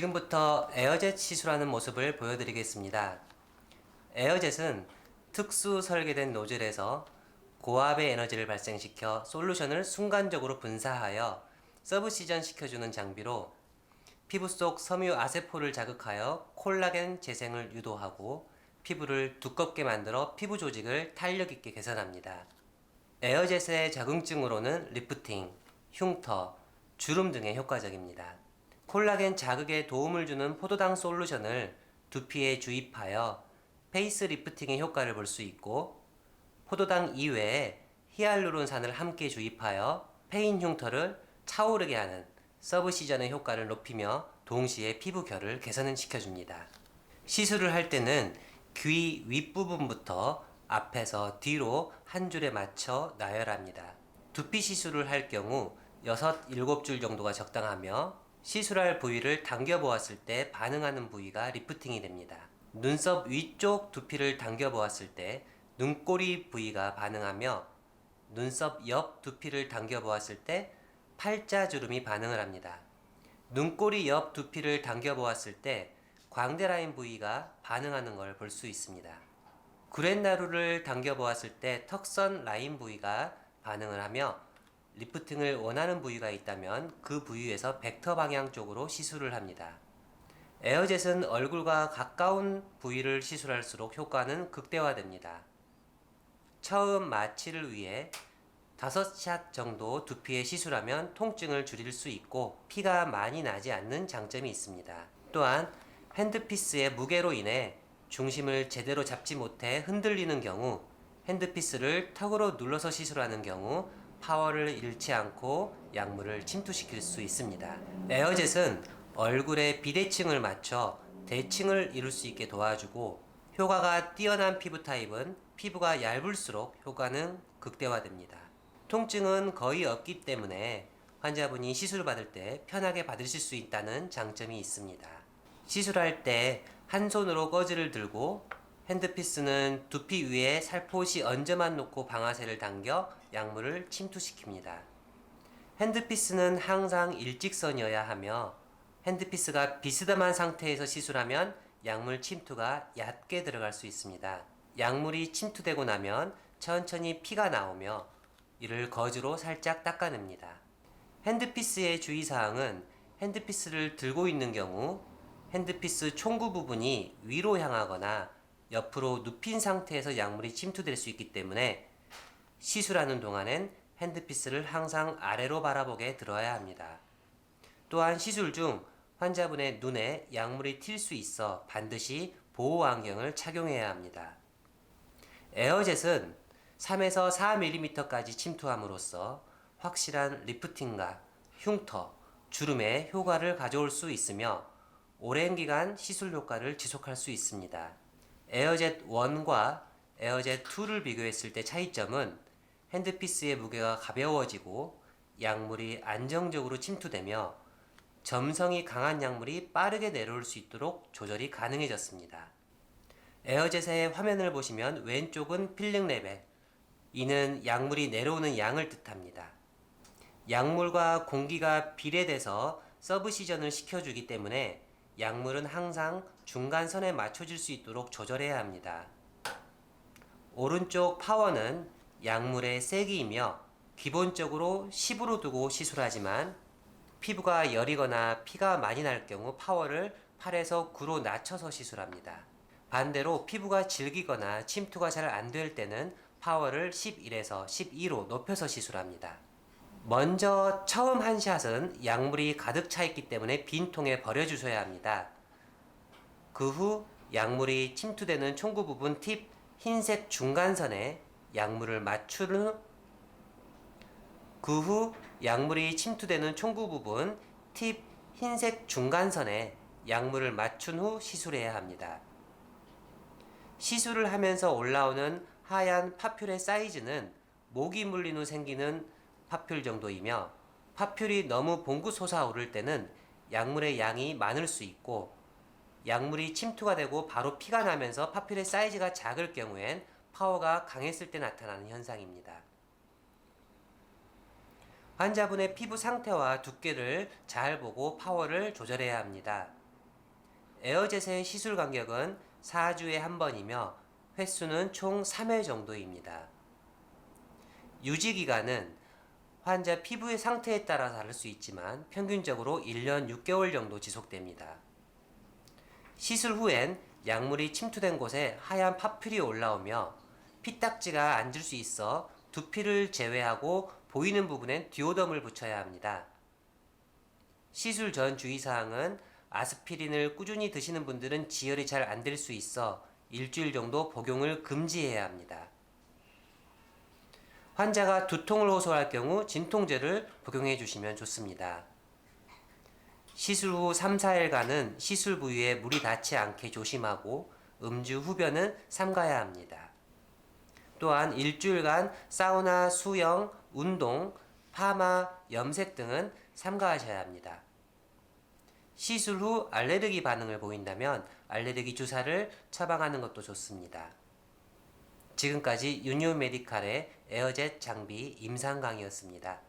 지금부터 에어젯 시술하는 모습을 보여드리겠습니다. 에어젯은 특수 설계된 노즐에서 고압의 에너지를 발생시켜 솔루션을 순간적으로 분사하여 서브시전 시켜주는 장비로 피부 속 섬유 아세포를 자극하여 콜라겐 재생을 유도하고 피부를 두껍게 만들어 피부 조직을 탄력 있게 개선합니다. 에어젯의 적응증으로는 리프팅, 흉터, 주름 등에 효과적입니다. 콜라겐 자극에 도움을 주는 포도당 솔루션을 두피에 주입하여 페이스 리프팅의 효과를 볼 수 있고, 포도당 이외에 히알루론산을 함께 주입하여 패인 흉터를 차오르게 하는 서브시전의 효과를 높이며 동시에 피부 결을 개선을 시켜줍니다. 시술을 할 때는 귀 윗부분부터 앞에서 뒤로 한 줄에 맞춰 나열합니다. 두피 시술을 할 경우 6, 7줄 정도가 적당하며 시술할 부위를 당겨 보았을 때 반응하는 부위가 리프팅이 됩니다. 눈썹 위쪽 두피를 당겨 보았을 때 눈꼬리 부위가 반응하며 눈썹 옆 두피를 당겨 보았을 때 팔자주름이 반응을 합니다. 눈꼬리 옆 두피를 당겨 보았을 때 광대 라인 부위가 반응하는 걸 볼 수 있습니다. 구렛나루를 당겨 보았을 때 턱선 라인 부위가 반응을 하며 리프팅을 원하는 부위가 있다면 그 부위에서 벡터 방향 쪽으로 시술을 합니다. 에어젯은 얼굴과 가까운 부위를 시술할수록 효과는 극대화됩니다. 처음 마취를 위해 5샷 정도 두피에 시술하면 통증을 줄일 수 있고 피가 많이 나지 않는 장점이 있습니다. 또한 핸드피스의 무게로 인해 중심을 제대로 잡지 못해 흔들리는 경우, 핸드피스를 턱으로 눌러서 시술하는 경우 파워를 잃지 않고 약물을 침투시킬 수 있습니다. 에어젯은 얼굴에 비대칭을 맞춰 대칭을 이룰 수 있게 도와주고, 효과가 뛰어난 피부 타입은 피부가 얇을수록 효과는 극대화됩니다. 통증은 거의 없기 때문에 환자분이 시술 받을 때 편하게 받으실 수 있다는 장점이 있습니다. 시술할 때 한 손으로 거즈를 들고 핸드피스는 두피 위에 살포시 얹어만 놓고 방아쇠를 당겨 약물을 침투시킵니다. 핸드피스는 항상 일직선이어야 하며 핸드피스가 비스듬한 상태에서 시술하면 약물 침투가 얕게 들어갈 수 있습니다. 약물이 침투되고 나면 천천히 피가 나오며 이를 거즈로 살짝 닦아냅니다. 핸드피스의 주의사항은 핸드피스를 들고 있는 경우 핸드피스 총구 부분이 위로 향하거나 옆으로 눕힌 상태에서 약물이 침투될 수 있기 때문에 시술하는 동안엔 핸드피스를 항상 아래로 바라보게 들어야 합니다. 또한 시술 중 환자분의 눈에 약물이 튈 수 있어 반드시 보호 안경을 착용해야 합니다. 에어젯은 3에서 4mm까지 침투함으로써 확실한 리프팅과 흉터, 주름에 효과를 가져올 수 있으며 오랜 기간 시술 효과를 지속할 수 있습니다. 에어젯 1과 에어젯 2를 비교했을 때 차이점은 핸드피스의 무게가 가벼워지고 약물이 안정적으로 침투되며 점성이 강한 약물이 빠르게 내려올 수 있도록 조절이 가능해졌습니다. 에어젯의 화면을 보시면 왼쪽은 필링 레벨, 이는 약물이 내려오는 양을 뜻합니다. 약물과 공기가 비례돼서 서브시전을 시켜주기 때문에 약물은 항상 중간선에 맞춰질 수 있도록 조절해야 합니다. 오른쪽 파워는 약물의 세기이며 기본적으로 10으로 두고 시술하지만 피부가 여리거나 피가 많이 날 경우 파워를 8에서 9로 낮춰서 시술합니다. 반대로 피부가 질기거나 침투가 잘 안 될 때는 파워를 11에서 12로 높여서 시술합니다. 먼저 처음 한 샷은 약물이 가득 차 있기 때문에 빈 통에 버려주셔야 합니다. 그 후 약물이 침투되는 총구 부분 팁 흰색 중간선에 약물을 맞춘 후 약물이 침투되는 총구 부분 팁 흰색 중간선에 약물을 맞춘 후 시술해야 합니다. 시술을 하면서 올라오는 하얀 파퓰의 사이즈는 모기 물린 후 생기는 파퓰 정도이며, 파퓰이 너무 봉구 솟아오를 때는 약물의 양이 많을 수 있고, 약물이 침투가 되고 바로 피가 나면서 파퓰의 사이즈가 작을 경우엔 파워가 강했을 때 나타나는 현상입니다. 환자분의 피부 상태와 두께를 잘 보고 파워를 조절해야 합니다. 에어젯의 시술 간격은 4주에 한 번이며 횟수는 총 3회 정도입니다. 유지 기간은 환자 피부의 상태에 따라 다를 수 있지만 평균적으로 1년 6개월 정도 지속됩니다. 시술 후엔 약물이 침투된 곳에 하얀 파퓰이 올라오며 피딱지가 앉을 수 있어 두피를 제외하고 보이는 부분엔 디오덤을 붙여야 합니다. 시술 전 주의사항은 아스피린을 꾸준히 드시는 분들은 지혈이 잘 안 될 수 있어 일주일 정도 복용을 금지해야 합니다. 환자가 두통을 호소할 경우 진통제를 복용해 주시면 좋습니다. 시술 후 3, 4일간은 시술 부위에 물이 닿지 않게 조심하고 음주 후변은 삼가야 합니다. 또한 일주일간 사우나, 수영, 운동, 파마, 염색 등은 삼가하셔야 합니다. 시술 후 알레르기 반응을 보인다면 알레르기 주사를 처방하는 것도 좋습니다. 지금까지 유니온 메디칼의 에어젯 장비 임상 강의였습니다.